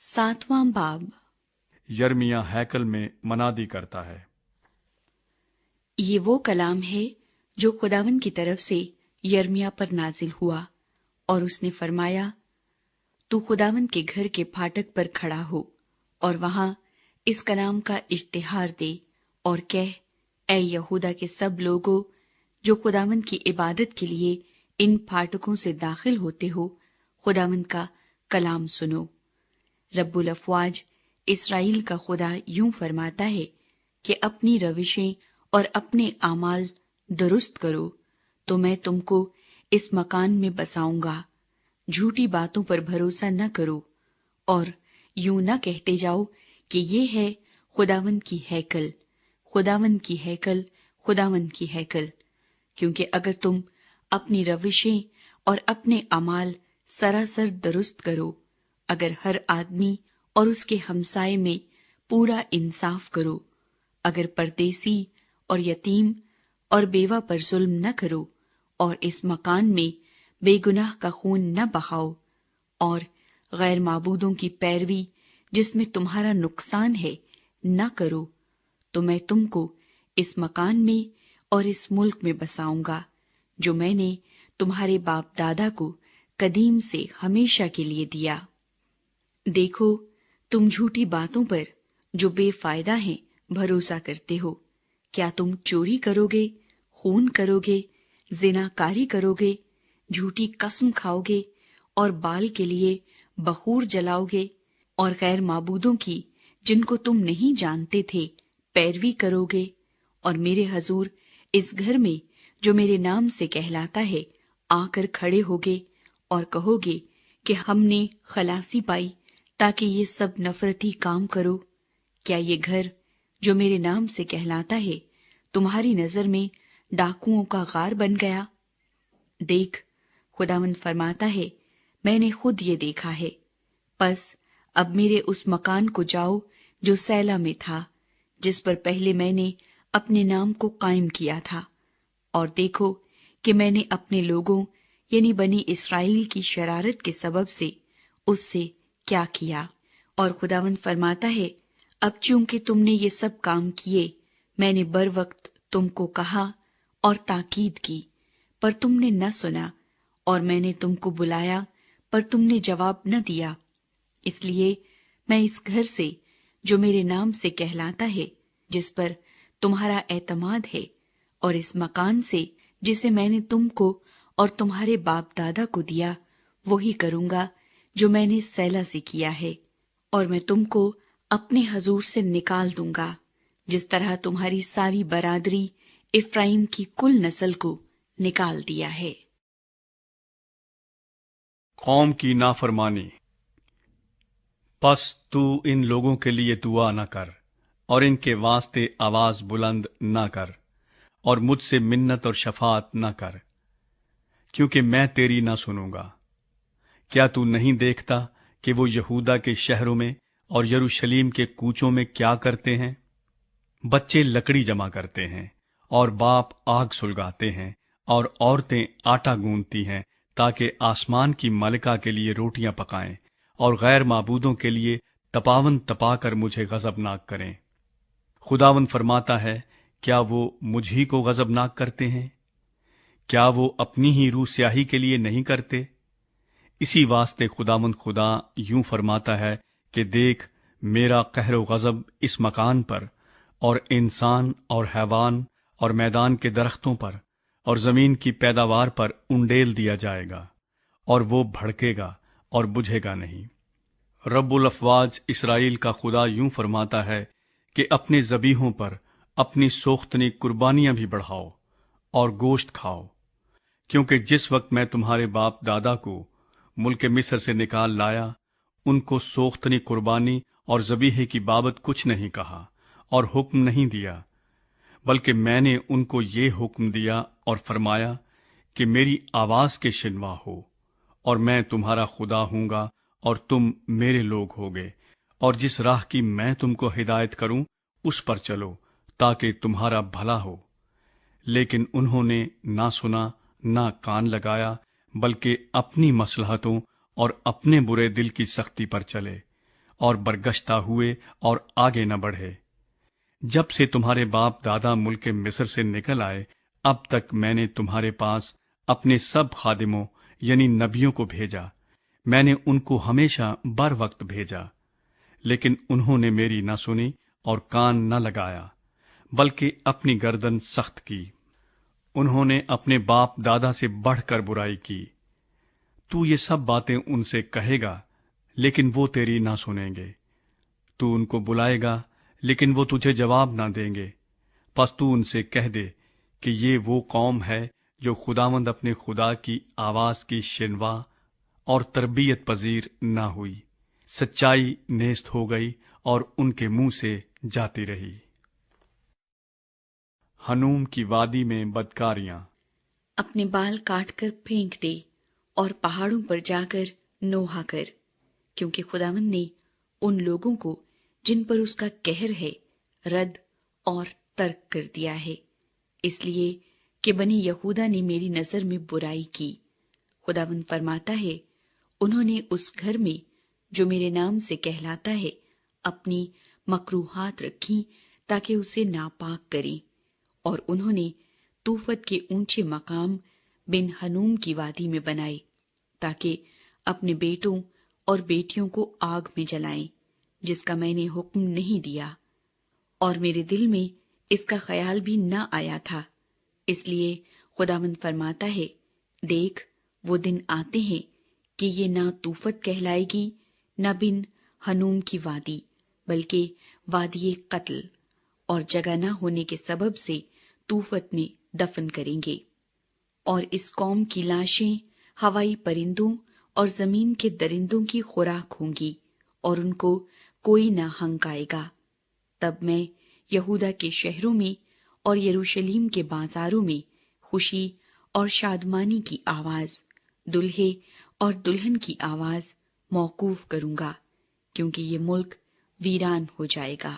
7वां बाब। यर्मिया हैकल में मनादी करता है। ये वो कलाम है जो खुदावन की तरफ से यर्मिया पर नाजिल हुआ, और उसने फरमाया, तू खुदावन के घर के फाटक पर खड़ा हो और वहां इस कलाम का इश्तिहार दे और कह, ऐ यहूदा के सब लोगों जो खुदावन की इबादत के लिए इन फाटकों से दाखिल होते हो, खुदावन का कलाम सुनो। रब्बुल अफवाज इसराइल का खुदा यूं फरमाता है कि अपनी रविशें और अपने आमाल दुरुस्त करो, तो मैं तुमको इस मकान में बसाऊंगा। झूठी बातों पर भरोसा न करो और यूं न कहते जाओ कि ये है खुदावन की हैकल, खुदावन की हैकल, खुदावन की हैकल। क्योंकि अगर तुम अपनी रविशें और अपने अमाल सरासर दुरुस्त करो, अगर हर आदमी और उसके हमसाये में पूरा इंसाफ करो, अगर परदेसी और यतीम और बेवा पर जुल्म न करो, और इस मकान में बेगुनाह का खून न बहाओ, और गैर माबूदों की पैरवी जिसमें तुम्हारा नुकसान है न करो, तो मैं तुमको इस मकान में और इस मुल्क में बसाऊंगा जो मैंने तुम्हारे बाप दादा को कदीम से हमेशा के लिए दिया। देखो, तुम झूठी बातों पर जो बेफायदा हैं भरोसा करते हो। क्या तुम चोरी करोगे, खून करोगे, जिनाकारी करोगे, झूठी कसम खाओगे और बाल के लिए बखूर जलाओगे, और गैर माबूदों की जिनको तुम नहीं जानते थे पैरवी करोगे, और मेरे हजूर इस घर में जो मेरे नाम से कहलाता है आकर खड़े होगे और कहोगे कि हमने खलासी पाई ताकि ये सब नफरती काम करो। क्या ये घर जो मेरे नाम से कहलाता है तुम्हारी नजर में डाकुओं का गार बन गया? देख, खुदावंद फरमाता है, मैंने खुद ये देखा है। बस अब मेरे उस मकान को जाओ जो सैला में था, जिस पर पहले मैंने अपने नाम को कायम किया था, और देखो कि मैंने अपने लोगों यानी बनी इस्राएल की शरारत के सबब से उससे क्या किया। और खुदावंद फरमाता है, अब चूंकि तुमने ये सब काम किए, मैंने बर वक्त तुमको कहा और ताकीद की, पर तुमने न सुना, और मैंने तुमको बुलाया पर तुमने जवाब न दिया। इसलिए मैं इस घर से जो मेरे नाम से कहलाता है, जिस पर तुम्हारा एतमाद है, और इस मकान से जिसे मैंने तुमको और तुम्हारे बाप दादा को दिया, वही करूंगा जो मैंने सैला से किया है। और मैं तुमको अपने हजूर से निकाल दूंगा, जिस तरह तुम्हारी सारी बरादरी इफ्राइम की कुल नस्ल को निकाल दिया है। कौम की नाफरमानी। पस तू इन लोगों के लिए दुआ न कर और इनके वास्ते आवाज बुलंद न कर, और मुझसे मिन्नत और शफात न कर, क्योंकि मैं तेरी न सुनूंगा। क्या तू नहीं देखता कि वो यहूदा के शहरों में और यरूशलेम के कूचों में क्या करते हैं? बच्चे लकड़ी जमा करते हैं और बाप आग सुलगाते हैं, और औरतें आटा गूंथती हैं ताकि आसमान की मलिका के लिए रोटियां पकाएं और गैर माबूदों के लिए तपावन तपाकर मुझे गजबनाक करें। खुदावन फरमाता है, क्या वो मुझी को गजबनाक करते हैं? क्या वो अपनी ही रूह स्याही के लिए नहीं करते? इसी वास्ते खुदावंद खुदा यूं फरमाता है कि देख, मेरा कहरो गजब इस मकान पर और इंसान और हैवान और मैदान के दरख्तों पर और जमीन की पैदावार पर उंडेल दिया जाएगा, और वो भड़केगा और बुझेगा नहीं। रब्बुल अफवाज इसराइल का खुदा यूं फरमाता है कि अपने ज़बीहों पर अपनी सोख्तनी कुर्बानियां भी बढ़ाओ और गोश्त खाओ, क्योंकि जिस वक्त मैं तुम्हारे बाप दादा को मुल्क मिस्र से निकाल लाया, उनको सोख्तनी कुर्बानी और ज़बीहे की बाबत कुछ नहीं कहा और हुक्म नहीं दिया, बल्कि मैंने उनको ये हुक्म दिया और फरमाया कि मेरी आवाज के शिनवा हो, और मैं तुम्हारा खुदा हूंगा और तुम मेरे लोग होगे, और जिस राह की मैं तुमको हिदायत करूं उस पर चलो ताकि तुम्हारा भला हो। लेकिन उन्होंने ना सुना ना कान लगाया, बल्कि अपनी मसलहतों और अपने बुरे दिल की सख्ती पर चले, اور برگشتہ ہوئے اور آگے نہ بڑھے۔ جب سے تمہارے باپ دادا ملک مصر سے نکل آئے اب تک میں نے تمہارے پاس اپنے سب خادموں یعنی نبیوں کو بھیجا، میں نے ان کو ہمیشہ بر وقت بھیجا، لیکن انہوں نے میری نہ سنی اور کان نہ لگایا، بلکہ اپنی گردن سخت کی۔ انہوں نے اپنے باپ دادا سے بڑھ کر برائی کی۔ تو یہ سب باتیں ان سے کہے گا لیکن وہ تیری نہ سنیں گے۔ تو ان کو بلائے گا لیکن وہ تجھے جواب نہ دیں گے۔ پس تو ان سے کہہ دے کہ یہ وہ قوم ہے جو خداوند اپنے خدا کی آواز کی شنوا اور تربیت پذیر نہ ہوئی، سچائی نیست ہو گئی اور ان کے منہ سے جاتی رہی۔ ہنوم کی وادی میں بدکاریاں۔ اپنے بال کاٹ کر پھینک دے اور پہاڑوں پر جا کر نوحہ کر، کیونکہ خداوند نے ان لوگوں کو جن پر اس کا قہر ہے رد اور ترک کر دیا ہے، اس لیے کہ بنی یہودا نے میری نظر میں برائی کی۔ خداوند فرماتا ہے، انہوں نے اس گھر میں جو میرے نام سے کہلاتا ہے اپنی مکروہات رکھی تاکہ اسے ناپاک کریں، اور انہوں نے توفت کے اونچے مقام بن ہنوم کی وادی میں بنائے تاکہ اپنے بیٹوں اور بیٹیوں کو آگ میں جلائیں، جس کا میں نے حکم نہیں دیا، اور میرے دل میں اس کا خیال بھی نہ آیا تھا۔ اس لیے خداوند فرماتا ہے، دیکھ وہ دن آتے ہیں کہ یہ نہ توفت کہلائے گی نہ بن ہنوم کی وادی، بلکہ وادی قتل، اور جگہ نہ ہونے کے سبب سے توفت میں دفن کریں گے۔ اور اس قوم کی لاشیں ہوائی پرندوں اور زمین کے درندوں کی خوراک ہوں گی، اور ان کو کوئی نہ ہنکائے گا۔ تب میں یہودا کے شہروں میں اور یروشلم کے بازاروں میں خوشی اور شادمانی کی آواز، دلہے اور دلہن کی آواز موقوف کروں گا، کیونکہ یہ ملک ویران ہو جائے گا۔